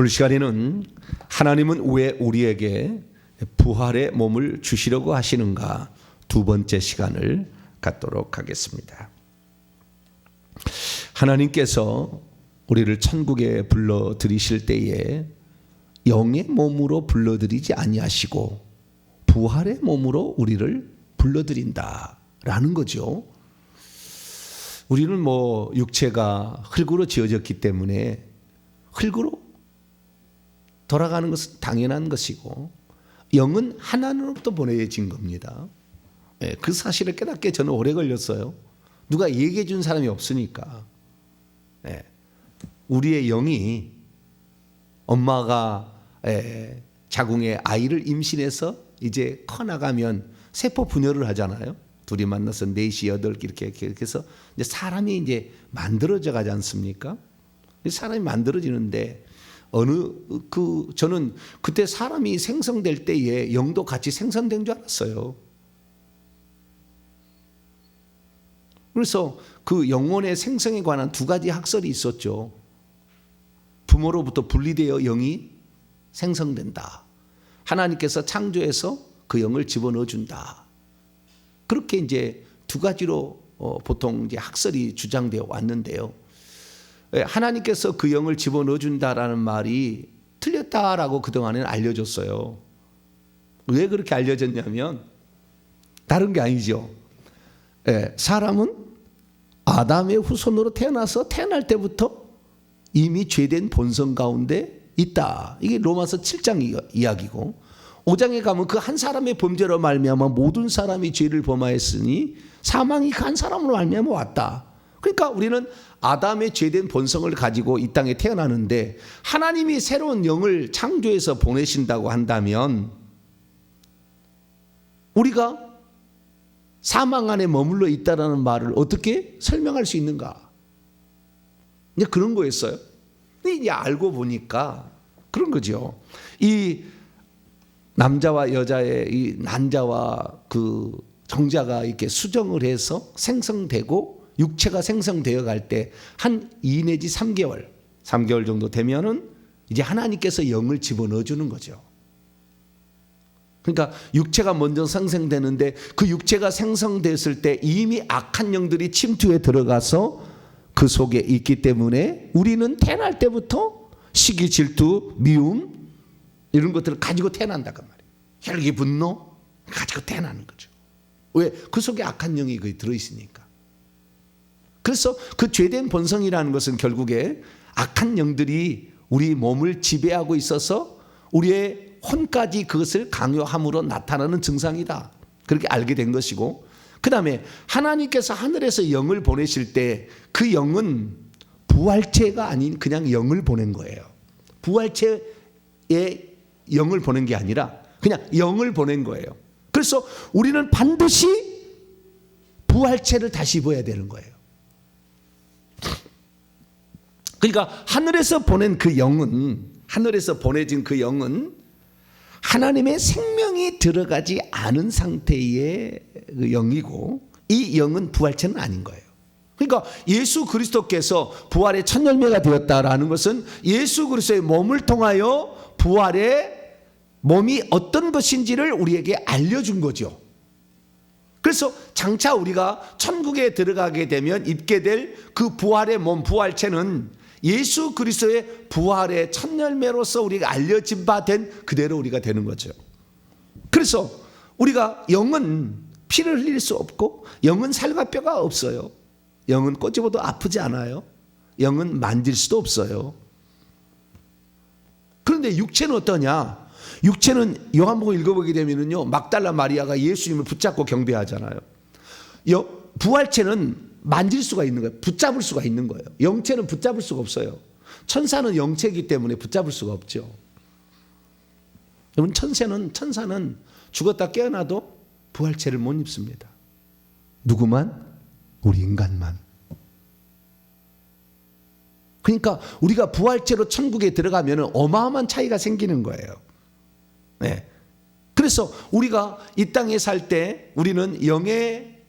오늘 시간에는 하나님은 왜 우리에게 부활의 몸을 주시려고 하시는가 두 번째 시간을 갖도록 하겠습니다. 하나님께서 우리를 천국에 불러들이실 때에 영의 몸으로 불러들이지 아니하시고 부활의 몸으로 우리를 불러들인다라는 거죠. 우리는 육체가 흙으로 지어졌기 때문에 흙으로 돌아가는 것은 당연한 것이고 영은 하나님으로부터 보내진 겁니다. 그 사실을 깨닫게 저는 오래 걸렸어요. 누가 얘기해 준 사람이 없으니까. 우리의 영이 엄마가 자궁에 아이를 임신해서 이제 커나가면 세포 분열을 하잖아요. 둘이 만나서 4시, 8시 이렇게 해서 이제 사람이 이제 만들어져 가지 않습니까? 사람이 만들어지는데 저는 그때 사람이 생성될 때에 영도 같이 생성된 줄 알았어요. 그래서 그 영혼의 생성에 관한 두 가지 학설이 있었죠. 부모로부터 분리되어 영이 생성된다. 하나님께서 창조해서 그 영을 집어넣어 준다. 그렇게 이제 두 가지로 보통 이제 학설이 주장되어 왔는데요. 하나님께서 그 영을 집어넣어 준다라는 말이 틀렸다라고 그동안에는 알려졌어요. 왜 그렇게 알려졌냐면 다른 게 아니죠. 사람은 아담의 후손으로 태어나서 태어날 때부터 이미 죄된 본성 가운데 있다. 이게 로마서 7장 이야기고 5장에 가면 그 한 사람의 범죄로 말미암아 모든 사람이 죄를 범하였으니 사망이 그 한 사람으로 말미암아 왔다. 그러니까 우리는 아담의 죄된 본성을 가지고 이 땅에 태어나는데 하나님이 새로운 영을 창조해서 보내신다고 한다면 우리가 사망 안에 머물러 있다라는 말을 어떻게 설명할 수 있는가? 이제 그런 거였어요. 이제 알고 보니까 그런 거죠. 이 남자와 여자의 이 난자와 그 정자가 이렇게 수정을 해서 생성되고 육체가 생성되어 갈 때 한 2 내지 3개월 정도 되면은 이제 하나님께서 영을 집어넣어 주는 거죠. 그러니까 육체가 먼저 생성되는데 그 육체가 생성됐을 때 이미 악한 영들이 침투해 들어가서 그 속에 있기 때문에 우리는 태어날 때부터 시기, 질투, 미움 이런 것들을 가지고 태어난다고 말이에요. 혈기, 분노 가지고 태어나는 거죠. 왜? 그 속에 악한 영이 거의 들어있으니까. 그래서 그 죄된 본성이라는 것은 결국에 악한 영들이 우리 몸을 지배하고 있어서 우리의 혼까지 그것을 강요함으로 나타나는 증상이다. 그렇게 알게 된 것이고 그 다음에 하나님께서 하늘에서 영을 보내실 때 그 영은 부활체가 아닌 그냥 영을 보낸 거예요. 부활체의 영을 보낸 게 아니라 그냥 영을 보낸 거예요. 그래서 우리는 반드시 부활체를 다시 입어야 되는 거예요. 그러니까 하늘에서 보낸 그 영은 하늘에서 보내진 그 영은 하나님의 생명이 들어가지 않은 상태의 영이고 이 영은 부활체는 아닌 거예요. 그러니까 예수 그리스도께서 부활의 첫 열매가 되었다라는 것은 예수 그리스도의 몸을 통하여 부활의 몸이 어떤 것인지를 우리에게 알려준 거죠. 그래서 장차 우리가 천국에 들어가게 되면 입게 될 그 부활의 몸, 부활체는 예수 그리스도의 부활의 첫 열매로서 우리가 알려진 바 된 그대로 우리가 되는 거죠. 그래서 우리가 영은 피를 흘릴 수 없고 영은 살과 뼈가 없어요. 영은 꼬집어도 아프지 않아요. 영은 만질 수도 없어요. 그런데 육체는 어떠냐? 육체는 요한복음 읽어보게 되면요 막달라 마리아가 예수님을 붙잡고 경배하잖아요. 부활체는 만질 수가 있는 거예요. 붙잡을 수가 있는 거예요. 영체는 붙잡을 수가 없어요. 천사는 영체이기 때문에 붙잡을 수가 없죠. 여러분 천사는 죽었다 깨어나도 부활체를 못 입습니다. 누구만? 우리 인간만. 그러니까 우리가 부활체로 천국에 들어가면 어마어마한 차이가 생기는 거예요. 그래서 우리가 이 땅에 살 때 우리는 영의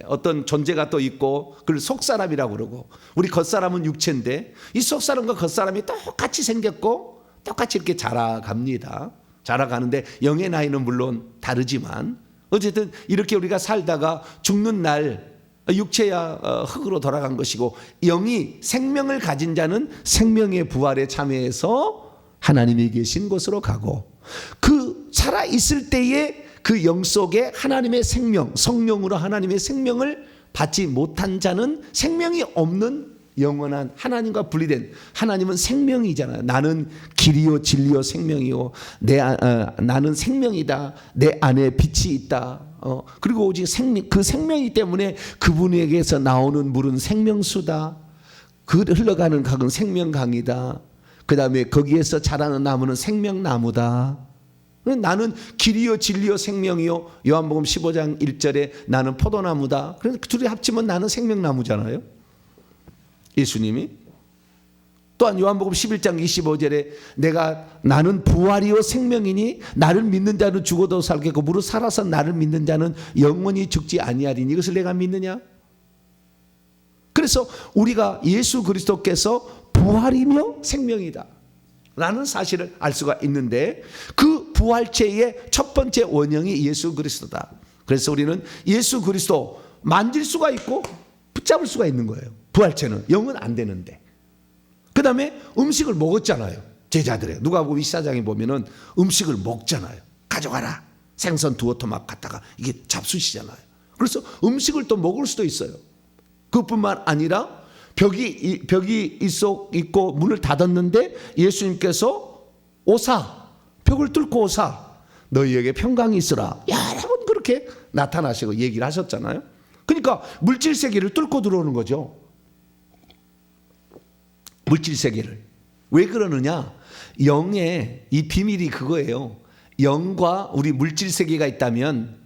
어떤 존재가 또 있고 그걸 속사람이라고 그러고 우리 겉사람은 육체인데 이 속사람과 겉사람이 똑같이 생겼고 똑같이 이렇게 자라갑니다. 자라가는데 영의 나이는 물론 다르지만 어쨌든 이렇게 우리가 살다가 죽는 날 육체야 흙으로 돌아간 것이고 영이 생명을 가진 자는 생명의 부활에 참여해서 하나님이 계신 곳으로 가고 그 살아있을 때에 그 영 속에 하나님의 생명, 성령으로 하나님의 생명을 받지 못한 자는 생명이 없는 영원한 하나님과 분리된, 하나님은 생명이잖아요. 나는 길이요 진리요 생명이요 나는 생명이다. 내 안에 빛이 있다. 그리고 오직 그 생명이기 때문에 그분에게서 나오는 물은 생명수다. 그 흘러가는 강은 생명강이다. 그 다음에 거기에서 자라는 나무는 생명나무다. 나는 길이요 진리요 생명이요. 요한복음 15장 1절에 나는 포도나무다. 그래서 둘이 합치면 나는 생명나무잖아요. 예수님이. 또한 요한복음 11장 25절에 나는 부활이요 생명이니 나를 믿는 자는 죽어도 살겠고 무릇 살아서 나를 믿는 자는 영원히 죽지 아니하리니 이것을 내가 믿느냐? 그래서 우리가 예수 그리스도께서 부활이며 생명이다 라는 사실을 알 수가 있는데 그 부활체의 첫 번째 원형이 예수 그리스도다. 그래서 우리는 예수 그리스도 만질 수가 있고 붙잡을 수가 있는 거예요. 부활체는 영은 안 되는데. 그 다음에 음식을 먹었잖아요. 제자들의 누가복음 24장에 보면은 음식을 먹잖아요. 가져가라. 생선 두어 토막 갖다가 이게 잡수시잖아요. 그래서 음식을 또 먹을 수도 있어요. 그뿐만 아니라 벽이 있고 문을 닫았는데 예수님께서 오사 벽을 뚫고 오사 너희에게 평강이 있으라 여러 번 그렇게 나타나시고 얘기를 하셨잖아요. 그러니까 물질 세계를 뚫고 들어오는 거죠. 물질 세계를. 왜 그러느냐? 영의 이 비밀이 그거예요. 영과 우리 물질 세계가 있다면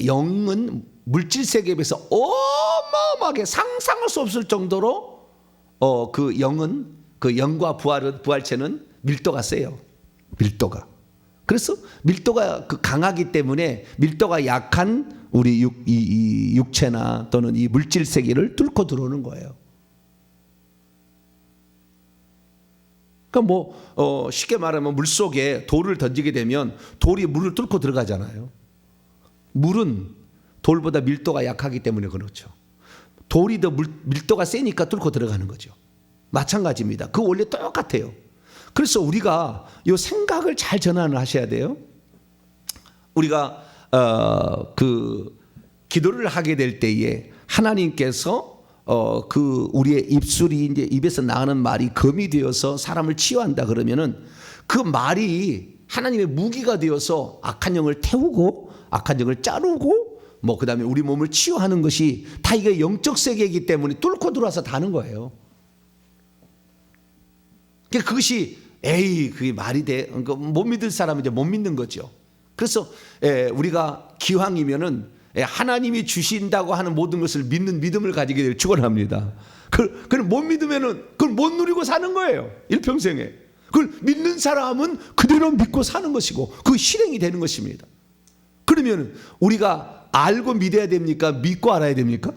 영은 물질 세계에 비해서 어마어마하게 상상할 수 없을 정도로 그 영과 부활체는 밀도가 세요. 밀도가. 그래서 밀도가 강하기 때문에 밀도가 약한 우리 이 육체나 또는 이 물질 세계를 뚫고 들어오는 거예요. 그러니까 쉽게 말하면 물 속에 돌을 던지게 되면 돌이 물을 뚫고 들어가잖아요. 물은 돌보다 밀도가 약하기 때문에 그렇죠. 돌이 더 밀도가 세니까 뚫고 들어가는 거죠. 마찬가지입니다. 그거 원래 똑같아요. 그래서 우리가 이 생각을 잘 전환을 하셔야 돼요. 우리가 기도를 하게 될 때에 하나님께서 우리의 입술이 이제 입에서 나가는 말이 검이 되어서 사람을 치유한다 그러면은 그 말이 하나님의 무기가 되어서 악한 영을 태우고 악한 영을 자르고 그 다음에 우리 몸을 치유하는 것이 다 이게 영적 세계이기 때문에 뚫고 들어와서 다는 거예요. 그것이 그게 말이 돼? 못 믿을 사람은 이제 못 믿는 거죠. 그래서 우리가 기왕이면은 하나님이 주신다고 하는 모든 것을 믿는 믿음을 가지게 될 축원합니다. 그걸 못 믿으면은 그걸 못 누리고 사는 거예요. 일평생에. 그걸 믿는 사람은 그대로 믿고 사는 것이고 그 실행이 되는 것입니다. 그러면 우리가 알고 믿어야 됩니까? 믿고 알아야 됩니까?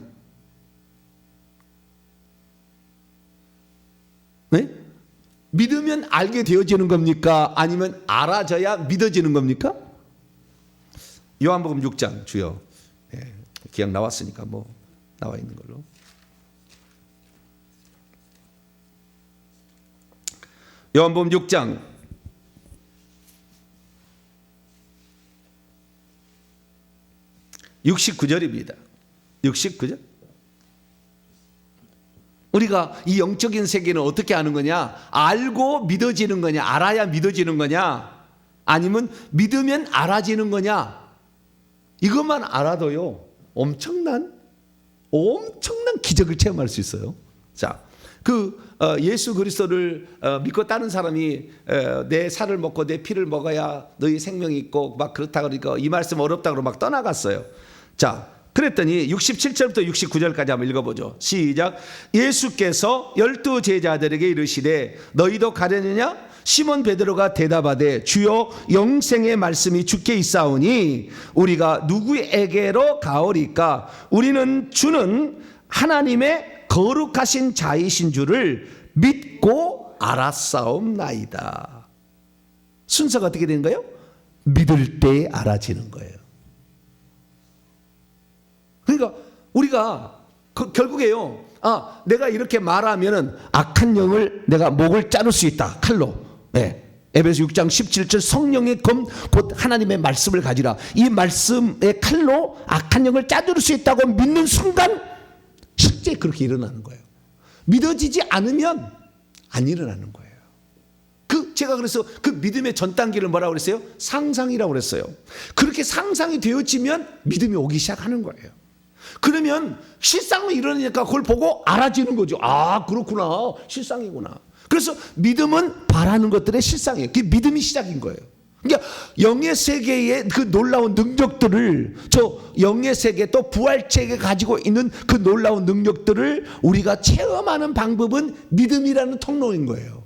네? 믿으면 알게 되어지는 겁니까? 아니면 알아져야 믿어지는 겁니까? 요한복음 6장 주요. 기억 나왔으니까 나와 있는 걸로. 요한복음 6장 69절입니다. 69절. 우리가 이 영적인 세계는 어떻게 아는 거냐? 알고 믿어지는 거냐? 알아야 믿어지는 거냐? 아니면 믿으면 알아지는 거냐? 이것만 알아도요 엄청난 기적을 체험할 수 있어요. 자, 예수 그리스도를 믿고 따른 사람이 내 살을 먹고 내 피를 먹어야 너희 생명이 있고 막 그렇다 그러니까 이 말씀 어렵다고 막 떠나갔어요. 자, 그랬더니 67절부터 69절까지 한번 읽어보죠. 시작. 예수께서 12 제자들에게 이르시되 너희도 가려느냐? 시몬 베드로가 대답하되 주여 영생의 말씀이 주께 있사오니 우리가 누구에게로 가오리까? 우리는 주는 하나님의 거룩하신 자이신 줄을 믿고 알았사옵나이다. 순서가 어떻게 되는 거예요? 믿을 때 알아지는 거예요. 그러니까 우리가 결국에요, 내가 이렇게 말하면은 악한 영을 내가 목을 자를 수 있다, 칼로. 에베소 6장 17절 성령의 검 곧 하나님의 말씀을 가지라. 이 말씀의 칼로 악한 영을 짜줄 수 있다고 믿는 순간 실제 그렇게 일어나는 거예요. 믿어지지 않으면 안 일어나는 거예요. 제가 그래서 그 믿음의 전 단계를 뭐라고 그랬어요? 상상이라고 그랬어요. 그렇게 상상이 되어지면 믿음이 오기 시작하는 거예요. 그러면 실상이 일어나니까 그걸 보고 알아지는 거죠. 그렇구나, 실상이구나. 그래서 믿음은 바라는 것들의 실상이에요. 그게 믿음이 시작인 거예요. 그러니까 영의 세계의 그 놀라운 능력들을, 저 영의 세계 또 부활체가 가지고 있는 그 놀라운 능력들을 우리가 체험하는 방법은 믿음이라는 통로인 거예요.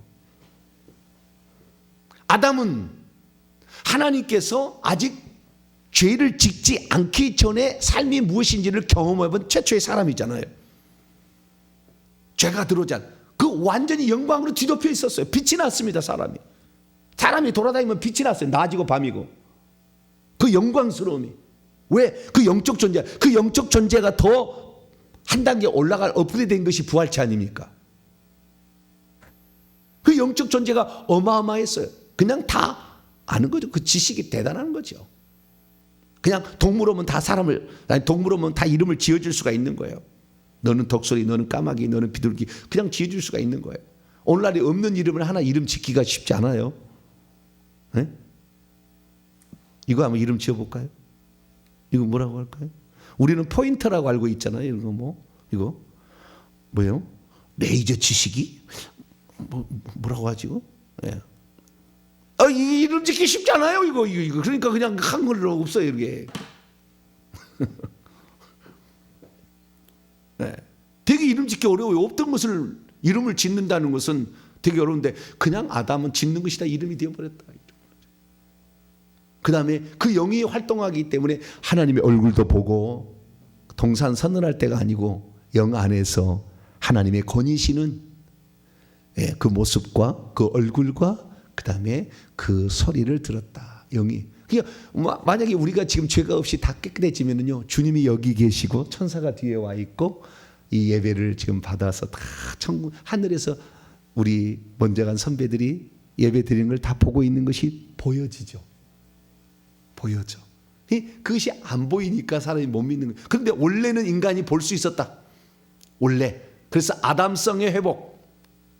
아담은 하나님께서 아직 죄를 짓지 않기 전에 삶이 무엇인지를 경험해본 최초의 사람이잖아요. 죄가 들어오지 않아. 그 완전히 영광으로 뒤덮여 있었어요. 빛이 났습니다. 사람이 돌아다니면 빛이 났어요. 낮이고 밤이고. 그 영광스러움이. 왜? 그 영적 존재가 더 한 단계 올라갈 업그레이드된 것이 부활체 아닙니까? 그 영적 존재가 어마어마했어요. 그냥 다 아는 거죠. 그 지식이 대단한 거죠. 그냥 동물오면 다 이름을 지어줄 수가 있는 거예요. 너는 덕소리, 너는 까마귀, 너는 비둘기, 그냥 지어줄 수가 있는 거예요. 오늘날에 없는 이름을 하나 이름 짓기가 쉽지 않아요. 네? 이거 한번 이름 지어볼까요? 이거 뭐라고 할까요? 우리는 포인터라고 알고 있잖아요. 이거 뭐예요? 레이저 지식이? 뭐라고 하지? 네. 이 이름 짓기 쉽지 않아요. 이거. 그러니까 그냥 한글로 없어요, 이게. 네. 되게 이름 짓기 어려워요. 없던 것을 이름을 짓는다는 것은 되게 어려운데 그냥 아담은 짓는 것이다 이름이 되어버렸다. 그 다음에 그 영이 활동하기 때문에 하나님의 얼굴도 보고 동산선언할 때가 아니고 영 안에서 하나님의 권위시는 그 모습과 그 얼굴과 그 다음에 그 소리를 들었다. 영이. 그러니까 만약에 우리가 지금 죄가 없이 다 깨끗해지면은요, 주님이 여기 계시고 천사가 뒤에 와 있고 이 예배를 지금 받아서 다 천국 하늘에서 우리 먼저 간 선배들이 예배 드리는 걸 다 보고 있는 것이 보여지죠. 보여져. 그것이 안 보이니까 사람이 못 믿는 거예요. 그런데 원래는 인간이 볼 수 있었다. 원래. 그래서 아담성의 회복.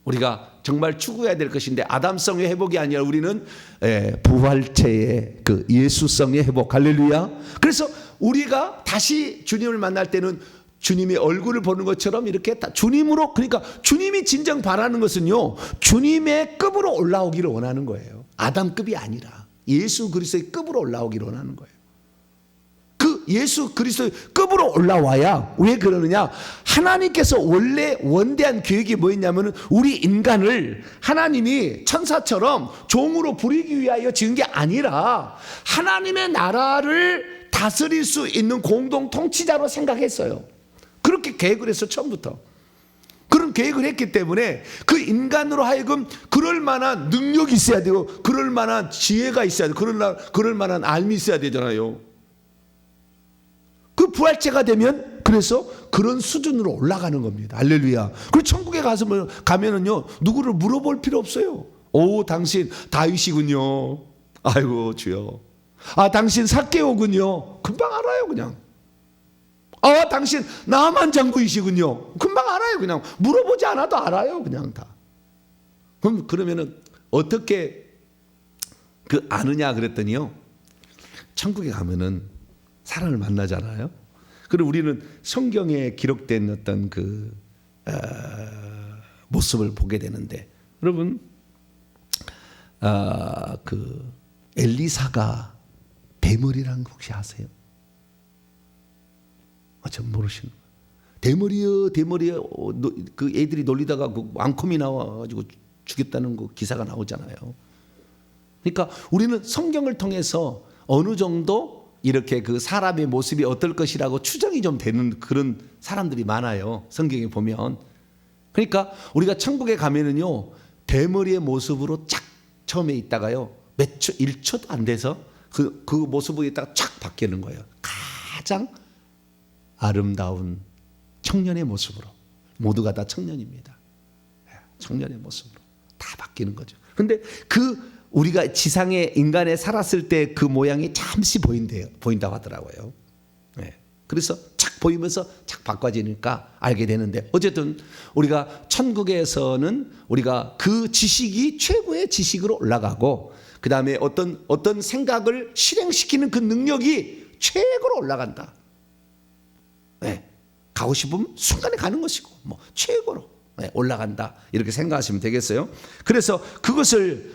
우리가 정말 추구해야 될 것인데 아담성의 회복이 아니라 우리는 부활체의 그 예수성의 회복. 할렐루야. 그래서 우리가 다시 주님을 만날 때는 주님의 얼굴을 보는 것처럼 이렇게 주님으로, 그러니까 주님이 진정 바라는 것은요, 주님의 급으로 올라오기를 원하는 거예요. 아담급이 아니라 예수 그리스도의 급으로 올라오기를 원하는 거예요. 그 예수 그리스도의 급으로 올라와야, 왜 그러느냐? 하나님께서 원래 원대한 계획이 뭐였냐면 우리 인간을 하나님이 천사처럼 종으로 부리기 위하여 지은 게 아니라 하나님의 나라를 다스릴 수 있는 공동 통치자로 생각했어요. 그렇게 계획을 했어, 처음부터. 그런 계획을 했기 때문에 그 인간으로 하여금 그럴 만한 능력이 있어야 되고 그럴 만한 지혜가 있어야 되고 그럴 만한 알미 있어야 되잖아요. 그 부활체가 되면 그래서 그런 수준으로 올라가는 겁니다. 할렐루야. 그리고 천국에 가면은요, 누구를 물어볼 필요 없어요. 오, 당신 다윗이군요. 아이고 주여. 당신 삭개오군요. 금방 알아요, 그냥. 당신 나만 장부이시군요. 금방 알아요, 그냥. 물어보지 않아도 알아요, 그냥 다. 그러면은 어떻게 아느냐 그랬더니요, 천국에 가면은 사람을 만나잖아요. 그리고 우리는 성경에 기록된 어떤 모습을 보게 되는데, 여러분, 엘리사가 대머리라는 거 혹시 아세요? 전 모르시는 거예요. 대머리요. 그 애들이 놀리다가 그 왕컴이 나와가지고 죽였다는 거 기사가 나오잖아요. 그러니까 우리는 성경을 통해서 어느 정도 이렇게 그 사람의 모습이 어떨 것이라고 추정이 좀 되는 그런 사람들이 많아요. 성경에 보면. 그러니까 우리가 천국에 가면은요, 대머리의 모습으로 쫙 처음에 있다가요, 몇 초, 1초도 안 돼서 그 모습으로 있다가 쫙 바뀌는 거예요. 가장 아름다운 청년의 모습으로. 모두가 다 청년입니다. 청년의 모습으로 다 바뀌는 거죠. 근데 우리가 지상에 인간에 살았을 때 그 모양이 잠시 보인다고 하더라고요. 그래서 착 보이면서 착 바꿔지니까 알게 되는데, 어쨌든 우리가 천국에서는 우리가 그 지식이 최고의 지식으로 올라가고, 그 다음에 어떤 생각을 실행시키는 그 능력이 최고로 올라간다. 가고 싶으면 순간에 가는 것이고, 뭐 최고로 올라간다, 이렇게 생각하시면 되겠어요. 그래서 그것을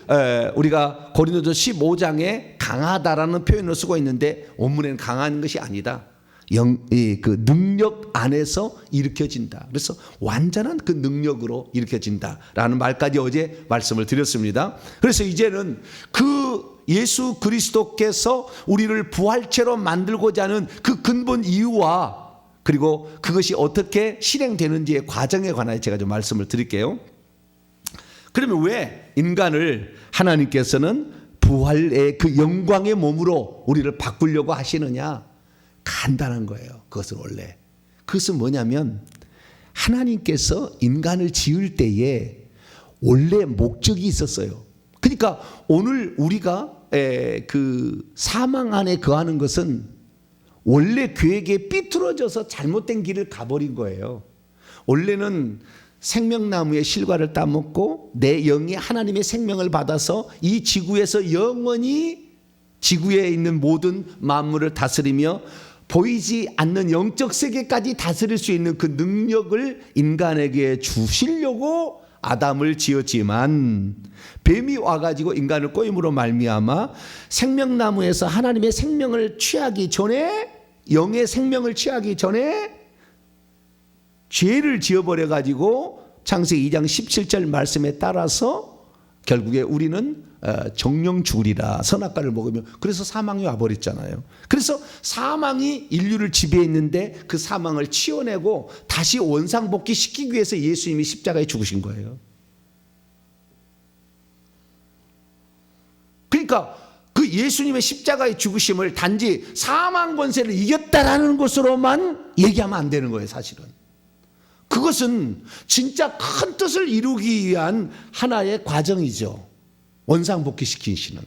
우리가 고린도서 15장에 강하다라는 표현을 쓰고 있는데, 원문에는 강한 것이 아니다, 그 능력 안에서 일으켜진다. 그래서 완전한 그 능력으로 일으켜진다라는 말까지 어제 말씀을 드렸습니다. 그래서 이제는 그 예수 그리스도께서 우리를 부활체로 만들고자 하는 그 근본 이유와, 그리고 그것이 어떻게 실행되는지의 과정에 관하여 제가 좀 말씀을 드릴게요. 그러면 왜 인간을 하나님께서는 부활의 그 영광의 몸으로 우리를 바꾸려고 하시느냐? 간단한 거예요. 그것은 뭐냐면, 하나님께서 인간을 지을 때에 원래 목적이 있었어요. 그러니까 오늘 우리가 그 사망 안에 거하는 것은 원래 계획에 삐뚤어져서 잘못된 길을 가버린 거예요. 원래는 생명나무의 실과를 따먹고 내 영이 하나님의 생명을 받아서 이 지구에서 영원히 지구에 있는 모든 만물을 다스리며 보이지 않는 영적 세계까지 다스릴 수 있는 그 능력을 인간에게 주시려고 아담을 지었지만, 뱀이 와가지고 인간을 꼬임으로 말미암아 생명나무에서 하나님의 생명을 취하기 전에, 영의 생명을 취하기 전에 죄를 지어버려가지고 창세기 2장 17절 말씀에 따라서 결국에 우리는 정령 죽으리라, 선악과를 먹으면. 그래서 사망이 와버렸잖아요. 그래서 사망이 인류를 지배했는데 그 사망을 치워내고 다시 원상복귀 시키기 위해서 예수님이 십자가에 죽으신 거예요. 그러니까 그 예수님의 십자가의 죽으심을 단지 사망 권세를 이겼다라는 것으로만 얘기하면 안 되는 거예요. 사실은 그것은 진짜 큰 뜻을 이루기 위한 하나의 과정이죠. 원상복귀시키시는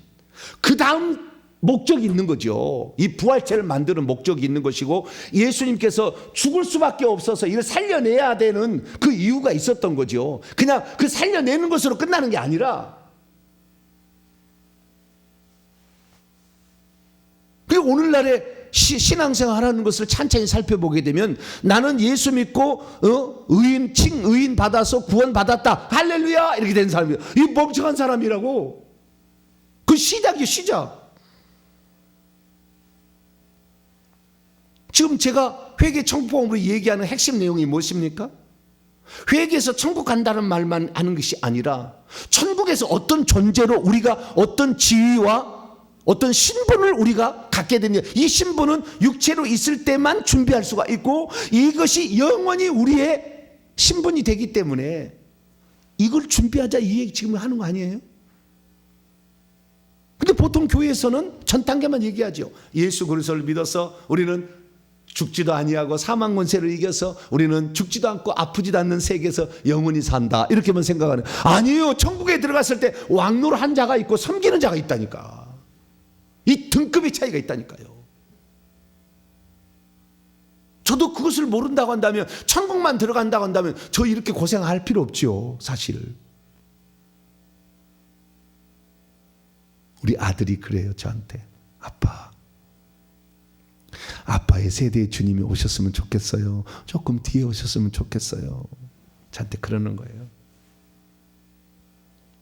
그 다음 목적이 있는 거죠. 이 부활체를 만드는 목적이 있는 것이고, 예수님께서 죽을 수밖에 없어서 이를 살려내야 되는 그 이유가 있었던 거죠. 그냥 그 살려내는 것으로 끝나는 게 아니라, 그리고 오늘날의 신앙생활 하는 것을 찬찬히 살펴보게 되면, 나는 예수 믿고 의인 받아서 구원 받았다, 할렐루야, 이렇게 된 사람이에요. 이 멍청한 사람이라고. 그 시작이에요, 시작. 지금 제가 회개 천국복음으로 얘기하는 핵심 내용이 무엇입니까? 회개에서 천국 간다는 말만 하는 것이 아니라, 천국에서 어떤 존재로 우리가 어떤 지위와 어떤 신분을 우리가 갖게 되냐, 이 신분은 육체로 있을 때만 준비할 수가 있고, 이것이 영원히 우리의 신분이 되기 때문에 이걸 준비하자, 이 얘기 지금 하는 거 아니에요? 근데 보통 교회에서는 전 단계만 얘기하죠. 예수 그리스도를 믿어서 우리는 죽지도 아니하고 사망 권세를 이겨서 우리는 죽지도 않고 아프지도 않는 세계에서 영원히 산다, 이렇게만 생각하는. 아니에요. 천국에 들어갔을 때 왕노를 한 자가 있고 섬기는 자가 있다니까. 이 등급의 차이가 있다니까요. 저도 그것을 모른다고 한다면, 천국만 들어간다고 한다면 저 이렇게 고생할 필요 없죠. 사실 우리 아들이 그래요. 저한테, 아빠의 세대의 주님이 오셨으면 좋겠어요. 조금 뒤에 오셨으면 좋겠어요. 저한테 그러는 거예요.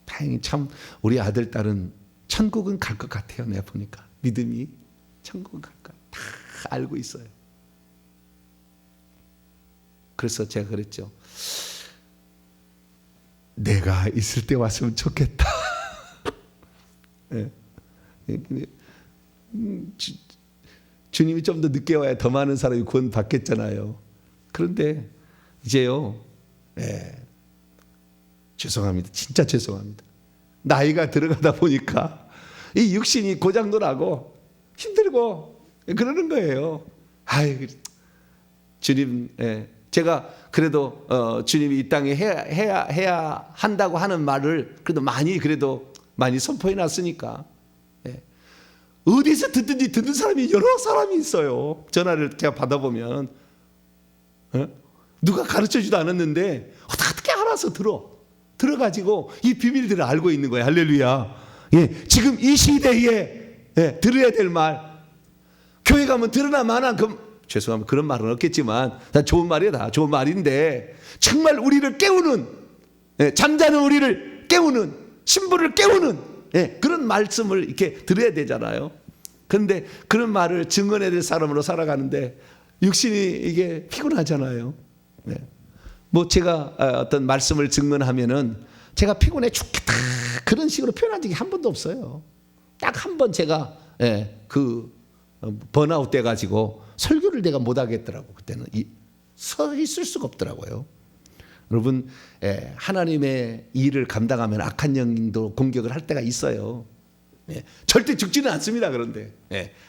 다행히 참 우리 아들, 딸은 천국은 갈 것 같아요. 내가 보니까 믿음이 천국은 갈 것, 다 알고 있어요. 그래서 제가 그랬죠. 내가 있을 때 왔으면 좋겠다. 예. 주님이 좀 더 늦게 와야 더 많은 사람이 구원 받겠잖아요. 그런데 이제요, 죄송합니다. 진짜 죄송합니다. 나이가 들어가다 보니까 이 육신이 고장도 나고 힘들고 그러는 거예요. 아이, 주님, 제가 그래도 주님이 이 땅에 해야 한다고 하는 말을 그래도 많이 선포해 놨으니까. 어디서 듣든지 듣는 사람이 여러 사람이 있어요. 전화를 제가 받아보면 누가 가르쳐주지도 않았는데 어떻게 알아서 들어가지고 이 비밀들을 알고 있는 거예요. 할렐루야. 지금 이 시대에 들어야 될 말, 교회 가면 들으나 마나 죄송합니다. 그런 말은 없겠지만 다 좋은 말이야. 다 좋은 말인데 정말 우리를 깨우는, 잠자는 우리를 깨우는, 신부를 깨우는 그런 말씀을 이렇게 들어야 되잖아요. 그런데 그런 말을 증언해야 될 사람으로 살아가는데 육신이 이게 피곤하잖아요. 뭐 제가 어떤 말씀을 증언하면은 제가 피곤해 죽겠다 그런 식으로 표현한 적이 한 번도 없어요. 딱 한 번 제가 그 번아웃 돼 가지고 설교를 내가 못 하겠더라고. 그때는 서 있을 수가 없더라고요. 여러분, 하나님의 일을 감당하면 악한 영도 공격을 할 때가 있어요. 절대 죽지는 않습니다. 그런데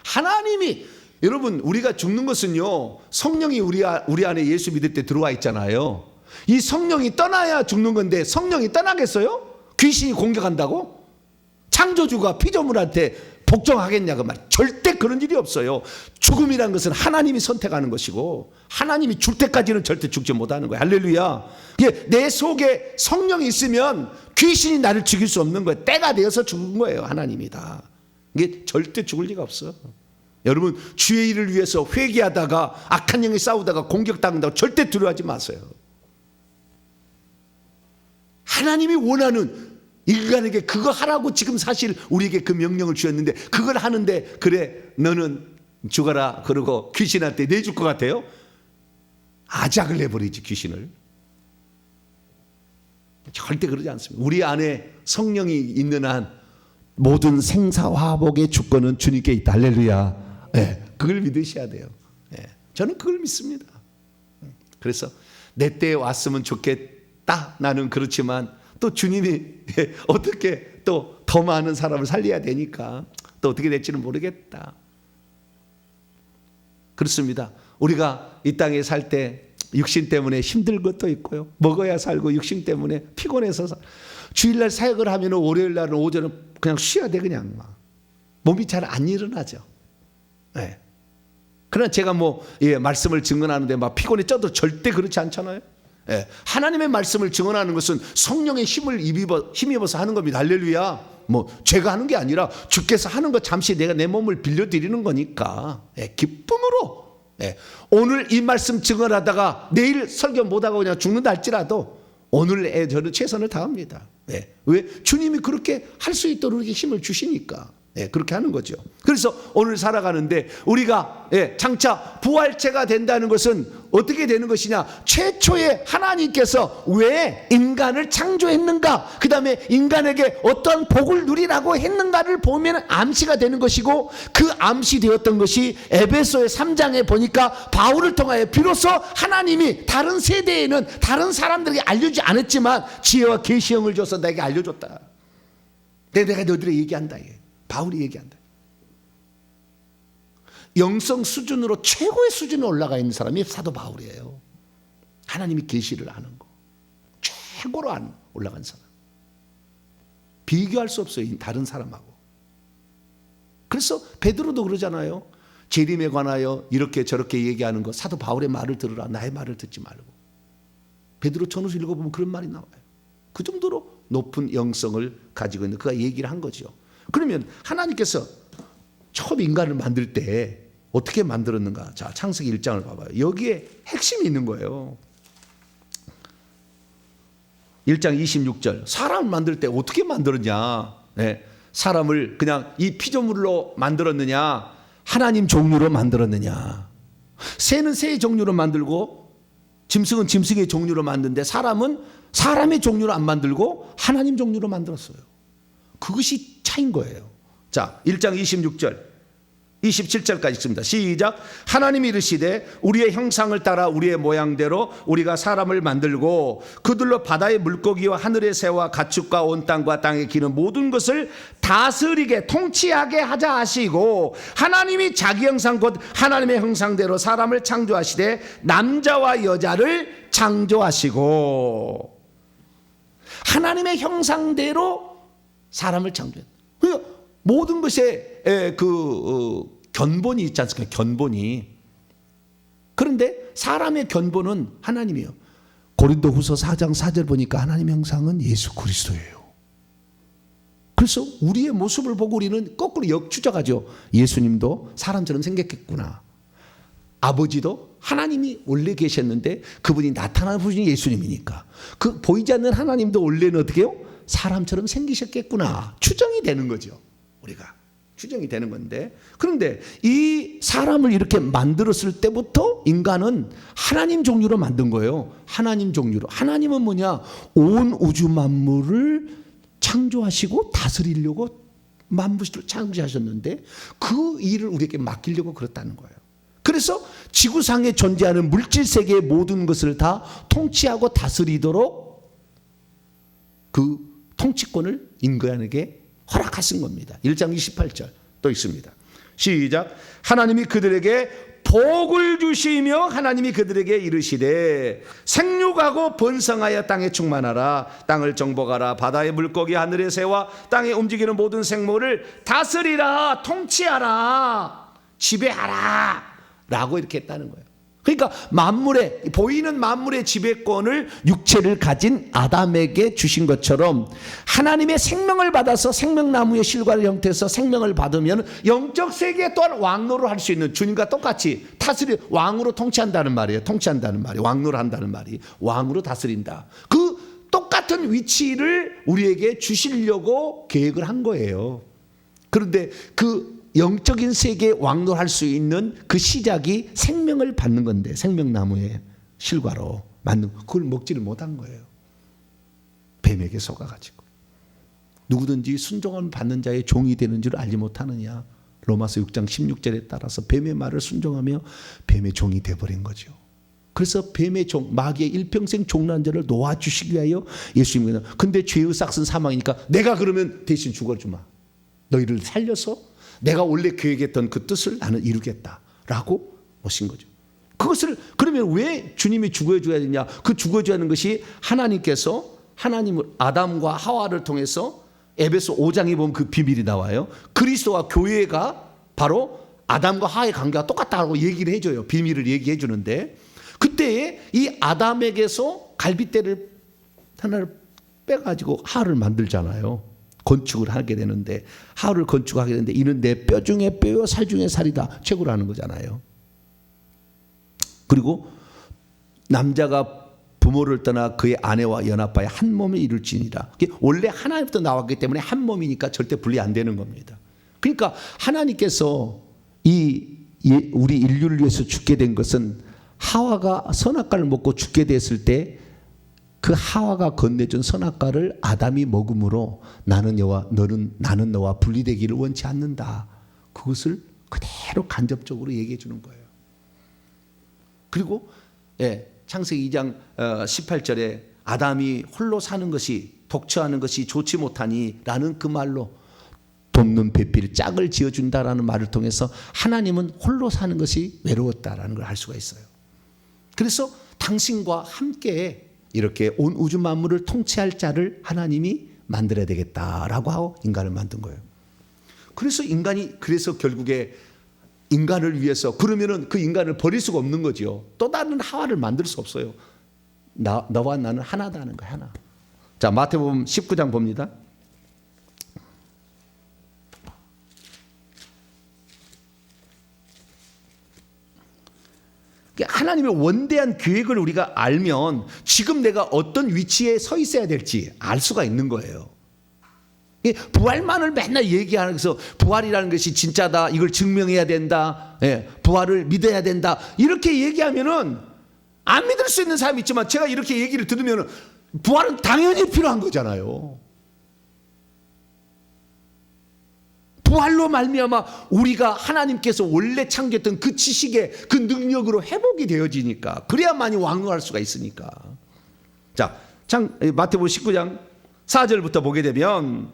하나님이, 여러분, 우리가 죽는 것은요, 성령이 우리 안에 예수 믿을 때 들어와 있잖아요. 이 성령이 떠나야 죽는 건데 성령이 떠나겠어요? 귀신이 공격한다고? 창조주가 피조물한테 복종하겠냐 그 말. 절대 그런 일이 없어요. 죽음이란 것은 하나님이 선택하는 것이고 하나님이 줄 때까지는 절대 죽지 못하는 거예요. 할렐루야. 내 속에 성령이 있으면 귀신이 나를 죽일 수 없는 거예요. 때가 되어서 죽은 거예요. 하나님이 다. 이게 절대 죽을 리가 없어. 여러분, 주의 일을 위해서 회개하다가 악한 영이 싸우다가 공격당한다고 절대 두려워하지 마세요. 하나님이 원하는, 인간에게 그거 하라고 지금 사실 우리에게 그 명령을 주셨는데 그걸 하는데 그래 너는 죽어라 그러고 귀신한테 내줄 것 같아요? 아작을 내버리지. 귀신을 절대 그러지 않습니다. 우리 안에 성령이 있는 한 모든 생사화복의 주권은 주님께 있다. 할렐루야. 그걸 믿으셔야 돼요. 저는 그걸 믿습니다. 그래서 내 때에 왔으면 좋겠다. 나는 그렇지만 또 주님이 어떻게 또 더 많은 사람을 살려야 되니까 또 어떻게 될지는 모르겠다. 그렇습니다. 우리가 이 땅에 살 때 육신 때문에 힘들 것도 있고요. 먹어야 살고 육신 때문에 피곤해서 주일날 사역을 하면 월요일날은 오전은 그냥 쉬어야 돼. 그냥 막 몸이 잘 안 일어나죠. 그러나 제가 말씀을 증언하는데 막 피곤해 쪄도 절대 그렇지 않잖아요. 하나님의 말씀을 증언하는 것은 성령의 힘을 힘입어서 하는 겁니다. 할렐루야. 제가 하는 게 아니라 주께서 하는 것, 잠시 내가 내 몸을 빌려드리는 거니까 기쁨으로 오늘 이 말씀 증언하다가 내일 설교 못하고 그냥 죽는다 할지라도 오늘 저는 최선을 다합니다. 왜? 주님이 그렇게 할 수 있도록 이렇게 힘을 주시니까 그렇게 하는 거죠. 그래서 오늘 살아가는데 우리가 장차 부활체가 된다는 것은 어떻게 되는 것이냐? 최초에 하나님께서 왜 인간을 창조했는가, 그 다음에 인간에게 어떤 복을 누리라고 했는가를 보면 암시가 되는 것이고, 그 암시되었던 것이 에베소의 3장에 보니까 바울을 통하여 비로소 하나님이 다른 세대에는 다른 사람들에게 알려주지 않았지만 지혜와 계시형을 줘서 내게 알려줬다. 내가 너희들에게 얘기한다. 바울이 얘기한다. 영성 수준으로 최고의 수준에 올라가 있는 사람이 사도 바울이에요. 하나님이 계시를 아는 거 최고로 올라간 사람. 비교할 수 없어요. 다른 사람하고. 그래서 베드로도 그러잖아요. 재림에 관하여 이렇게 저렇게 얘기하는 거 사도 바울의 말을 들으라. 나의 말을 듣지 말고. 베드로 전후서 읽어보면 그런 말이 나와요. 그 정도로 높은 영성을 가지고 있는 그가 얘기를 한 거죠. 그러면 하나님께서 처음 인간을 만들 때 어떻게 만들었는가? 자, 창세기 1장을 봐봐요. 여기에 핵심이 있는 거예요. 1장 26절. 사람을 만들 때 어떻게 만들었냐? 사람을 그냥 이 피조물로 만들었느냐? 하나님 종류로 만들었느냐? 새는 새의 종류로 만들고 짐승은 짐승의 종류로 만드는데 사람은 사람의 종류로 안 만들고 하나님 종류로 만들었어요. 그것이 차이인 거예요. 자, 1장 26절 27절까지 있습니다. 시작. 하나님이 이르시되 우리의 형상을 따라 우리의 모양대로 우리가 사람을 만들고 그들로 바다의 물고기와 하늘의 새와 가축과 온 땅과 땅에 기는 모든 것을 다스리게 통치하게 하자 하시고, 하나님이 자기 형상 곧 하나님의 형상대로 사람을 창조하시되 남자와 여자를 창조하시고, 하나님의 형상대로 사람을 창조했다. 그러니까 모든 것에 견본이 있지 않습니까? 견본이. 그런데 사람의 견본은 하나님이에요. 고린도후서 4장 4절 보니까 하나님의 형상은 예수 그리스도예요. 그래서 우리의 모습을 보고 우리는 거꾸로 역추적하죠. 예수님도 사람처럼 생겼겠구나. 아버지도 하나님이 원래 계셨는데 그분이 나타나는 분이 예수님이니까 그 보이지 않는 하나님도 원래는 어떻게 해요? 사람처럼 생기셨겠구나. 추정이 되는 거죠. 우리가 추정이 되는 건데, 그런데 이 사람을 이렇게 만들었을 때부터 인간은 하나님 종류로 만든 거예요. 하나님 종류로. 하나님은 뭐냐? 온 우주 만물을 창조하시고 다스리려고 만물을 창조하셨는데 그 일을 우리에게 맡기려고 그렇다는 거예요. 그래서 지구상에 존재하는 물질 세계의 모든 것을 다 통치하고 다스리도록 그 통치권을 인간에게 허락하신 겁니다. 1장 28절 또 있습니다. 시작. 하나님이 그들에게 복을 주시며 하나님이 그들에게 이르시되 생육하고 번성하여 땅에 충만하라. 땅을 정복하라. 바다의 물고기 하늘의 새와 땅에 움직이는 모든 생물을 다스리라. 통치하라. 지배하라. 라고 이렇게 했다는 거예요. 그러니까 만물의, 보이는 만물의 지배권을 육체를 가진 아담에게 주신 것처럼 하나님의 생명을 받아서 생명나무의 실과를 형태에서 생명을 받으면 영적 세계 또한 왕노를 할 수 있는, 주님과 똑같이 다스리, 왕으로 통치한다는 말이에요. 통치한다는 말이, 왕노를 한다는 말이, 왕으로 다스린다. 그 똑같은 위치를 우리에게 주시려고 계획을 한 거예요. 그런데 그 영적인 세계에 왕노할 수 있는 그 시작이 생명을 받는 건데, 생명나무의 실과로 만든, 그걸 먹지를 못한 거예요. 뱀에게 속아가지고. 누구든지 순종을 받는 자의 종이 되는 줄 알지 못하느냐. 로마서 6장 16절에 따라서 뱀의 말을 순종하며 뱀의 종이 되어버린 거죠. 그래서 뱀의 종, 마귀의 일평생 종난 자를 놓아주시기 위하여 예수님은, 근데 죄의 삭은 사망이니까 내가 그러면 대신 죽어주마. 너희를 살려서 내가 원래 계획했던 그 뜻을 나는 이루겠다라고 오신 거죠. 그것을, 그러면 왜 주님이 죽어줘야 되냐? 그 죽어줘야 하는 것이 하나님께서 하나님을, 아담과 하와를 통해서 에베소 5장에 보면 그 비밀이 나와요. 그리스도와 교회가 바로 아담과 하와의 관계가 똑같다고 얘기를 해줘요. 비밀을 얘기해 주는데, 그때에 이 아담에게서 갈빗대를 하나를 빼가지고 하와를 만들잖아요. 건축을 하게 되는데, 하와를 건축하게 되는데, 이는 내 뼈 중에 뼈요 살 중에 살이다. 책으로 하는 거잖아요. 그리고 남자가 부모를 떠나 그의 아내와 연합하여 한 몸에 이룰지니라. 원래 하나님부터 나왔기 때문에 한 몸이니까 절대 분리 안 되는 겁니다. 그러니까 하나님께서 우리 인류를 위해서 죽게 된 것은, 하와가 선악과를 먹고 죽게 됐을 때 그 하와가 건네준 선악과를 아담이 먹음으로 나는 너와 분리되기를 원치 않는다. 그것을 그대로 간접적으로 얘기해 주는 거예요. 그리고 창세기 2장 18절에 아담이 홀로 사는 것이, 독처하는 것이 좋지 못하니 라는 그 말로 돕는 배필 짝을 지어준다라는 말을 통해서 하나님은 홀로 사는 것이 외로웠다라는 걸 알 수가 있어요. 그래서 당신과 함께 이렇게 온 우주 만물을 통치할 자를 하나님이 만들어야 되겠다라고 하고 인간을 만든 거예요. 그래서 그래서 결국에 인간을 위해서, 그러면은 그 인간을 버릴 수가 없는 거죠. 또 다른 하와를 만들 수 없어요. 너와 나는 하나다는 거야, 하나. 자, 마태복음 19장 봅니다. 하나님의 원대한 계획을 우리가 알면 지금 내가 어떤 위치에 서 있어야 될지 알 수가 있는 거예요. 부활만을 맨날 얘기하면서 부활이라는 것이 진짜다, 이걸 증명해야 된다, 부활을 믿어야 된다, 이렇게 얘기하면은 안 믿을 수 있는 사람이 있지만 제가 이렇게 얘기를 들으면 부활은 당연히 필요한 거잖아요. 부활로 말미암아 우리가 하나님께서 원래 창조했던 그 지식의 그 능력으로 회복이 되어지니까, 그래야만이 왕노할 수가 있으니까. 자, 마태복음 19장 4절부터 보게 되면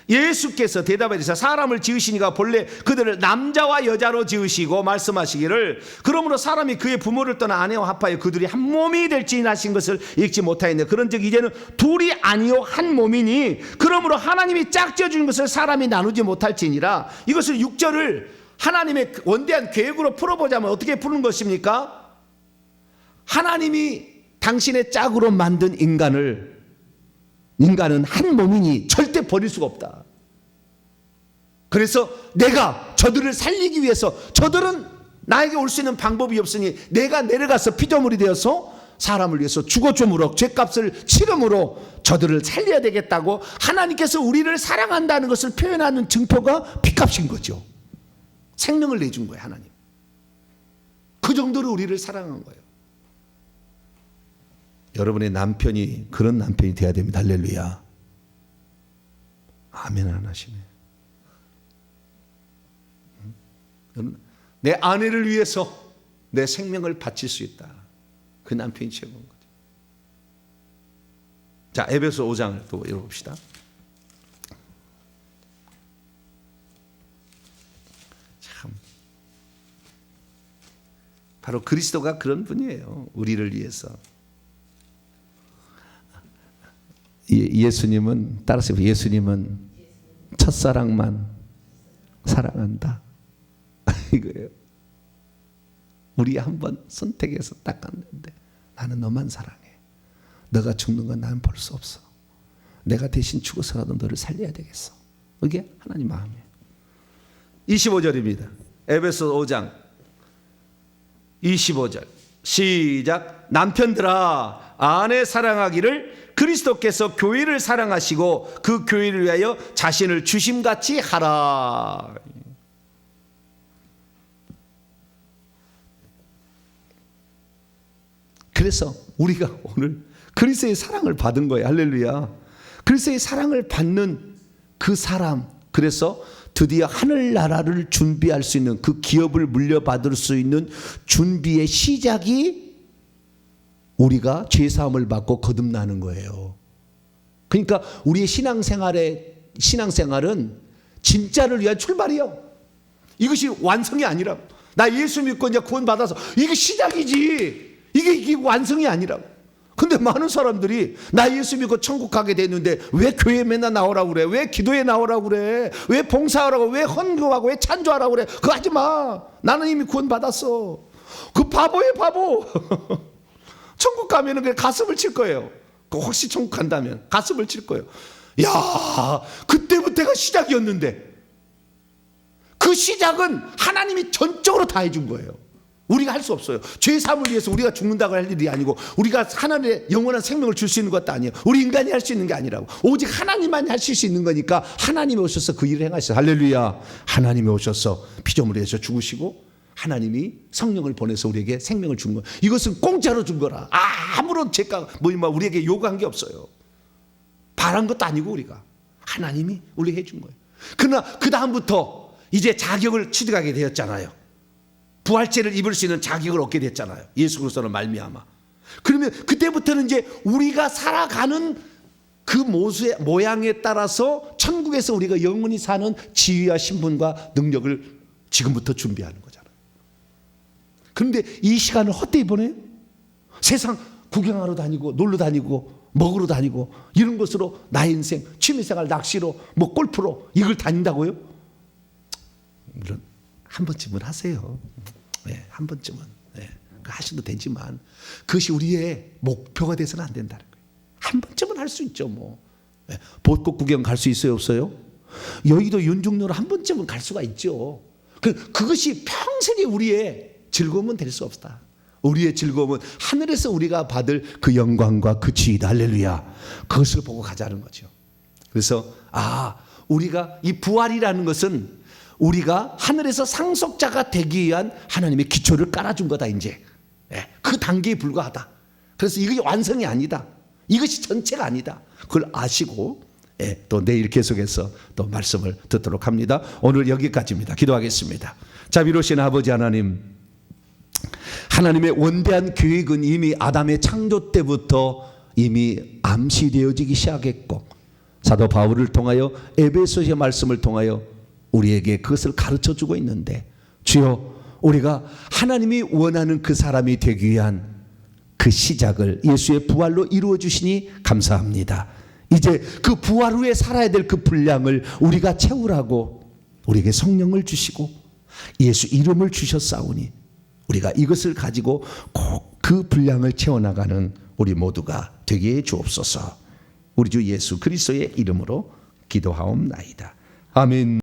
예수께서 대답하시사 사람을 지으시니가 본래 그들을 남자와 여자로 지으시고 말씀하시기를 그러므로 사람이 그의 부모를 떠나 아내와 합하여 그들이 한 몸이 될지니 하신 것을 읽지 못하였네. 그런즉 이제는 둘이 아니요 한 몸이니 그러므로 하나님이 짝지어 주신 것을 사람이 나누지 못할지니라. 이것을 6절을 하나님의 원대한 계획으로 풀어보자면 어떻게 푸는 것입니까? 하나님이 당신의 짝으로 만든 인간은 한 몸이니 절대 버릴 수가 없다. 그래서 내가 저들을 살리기 위해서, 저들은 나에게 올 수 있는 방법이 없으니 내가 내려가서 피조물이 되어서 사람을 위해서 죽어줌으로, 죄값을 치름으로 저들을 살려야 되겠다고 하나님께서 우리를 사랑한다는 것을 표현하는 증표가 피값인 거죠. 생명을 내준 거예요, 하나님. 그 정도로 우리를 사랑한 거예요. 여러분의 남편이 그런 남편이 돼야 됩니다. 할렐루야. 아멘 안 하시네. 내 아내를 위해서 내 생명을 바칠 수 있다. 그 남편이 최고인 거죠. 자, 에베소 5장을 또 읽어봅시다. 참, 바로 그리스도가 그런 분이에요. 우리를 위해서. 예수님은, 따라서 예수님은 첫사랑만 사랑한다. 이거예요. 우리 한번 선택해서 딱 갔는데 나는 너만 사랑해. 너가 죽는 건 나는 볼 수 없어. 내가 대신 죽어서라도 너를 살려야 되겠어. 이게 하나님 마음이에요. 25절입니다. 에베소 5장 25절 시작. 남편들아 아내 사랑하기를 그리스도께서 교회를 사랑하시고 그 교회를 위하여 자신을 주심같이 하라. 그래서 우리가 오늘 그리스도의 사랑을 받은 거예요. 할렐루야. 그리스도의 사랑을 받는 그 사람, 그래서 드디어 하늘나라를 준비할 수 있는, 그 기업을 물려받을 수 있는 준비의 시작이 우리가 죄사함을 받고 거듭나는 거예요. 그러니까 우리의 신앙생활은 진짜를 위한 출발이요. 이것이 완성이 아니라, 나 예수 믿고 이제 구원 받아서 이게 시작이지, 이게 완성이 아니라고. 근데 많은 사람들이 나 예수 믿고 천국 가게 됐는데 왜 교회에 맨날 나오라고 그래? 왜 기도에 나오라고 그래? 왜 봉사하라고? 왜 헌금하고? 왜 찬조하라고 그래? 그거 하지 마. 나는 이미 구원 받았어. 그 바보예요, 바보. 천국 가면은 그냥 가슴을 칠 거예요. 혹시 천국 간다면 가슴을 칠 거예요. 야, 그때부터가 시작이었는데, 그 시작은 하나님이 전적으로 다 해준 거예요. 우리가 할 수 없어요. 죄 사함을 위해서 우리가 죽는다고 할 일이 아니고, 우리가 하나님의 영원한 생명을 줄 수 있는 것도 아니에요. 우리 인간이 할 수 있는 게 아니라고. 오직 하나님만이 하실 수 있는 거니까 하나님이 오셔서 그 일을 행하셔서, 할렐루야. 하나님이 오셔서 피조물에서 죽으시고 하나님이 성령을 보내서 우리에게 생명을 준 거. 이것은 공짜로 준 거라. 아무런 죄가 우리에게 요구한 게 없어요. 바란 것도 아니고 우리가, 하나님이 우리에게 해준 거예요. 그러나 그 다음부터 이제 자격을 취득하게 되었잖아요. 부활체를 입을 수 있는 자격을 얻게 됐잖아요. 예수 그리스도로 말미암아. 그러면 그때부터는 이제 우리가 살아가는 그 모양에 따라서 천국에서 우리가 영원히 사는 지위와 신분과 능력을 지금부터 준비하는 거잖아요. 그런데 이 시간을 헛되이 보내요? 세상 구경하러 다니고 놀러 다니고 먹으러 다니고 이런 것으로 나의 인생, 취미생활, 낚시로 뭐 골프로 이걸 다닌다고요? 물론 한 번쯤은 하세요. 네, 한 번쯤은. 네, 하셔도 되지만 그것이 우리의 목표가 돼서는 안 된다는 거예요. 한 번쯤은 할 수 있죠. 뭐. 네, 벚꽃 구경 갈 수 있어요, 없어요? 여의도 윤중로로 한 번쯤은 갈 수가 있죠. 그것이 평생의 우리의 즐거움은 될 수 없다. 우리의 즐거움은 하늘에서 우리가 받을 그 영광과 그 지위다. 할렐루야. 그것을 보고 가자는 거죠. 그래서 우리가 이 부활이라는 것은 우리가 하늘에서 상속자가 되기 위한 하나님의 기초를 깔아준 거다 이제. 그 단계에 불과하다. 그래서 이것이 완성이 아니다. 이것이 전체가 아니다. 그걸 아시고 또 내일 계속해서 또 말씀을 듣도록 합니다. 오늘 여기까지입니다. 기도하겠습니다. 자비로우신 아버지 하나님, 하나님의 원대한 계획은 이미 아담의 창조 때부터 이미 암시되어지기 시작했고, 사도 바울을 통하여 에베소서의 말씀을 통하여 우리에게 그것을 가르쳐주고 있는데, 주여, 우리가 하나님이 원하는 그 사람이 되기 위한 그 시작을 예수의 부활로 이루어 주시니 감사합니다. 이제 그 부활 후에 살아야 될 그 분량을 우리가 채우라고 우리에게 성령을 주시고 예수 이름을 주셨사오니 우리가 이것을 가지고 꼭 그 분량을 채워나가는 우리 모두가 되게 해 주옵소서. 우리 주 예수 그리스도의 이름으로 기도하옵나이다. 아멘.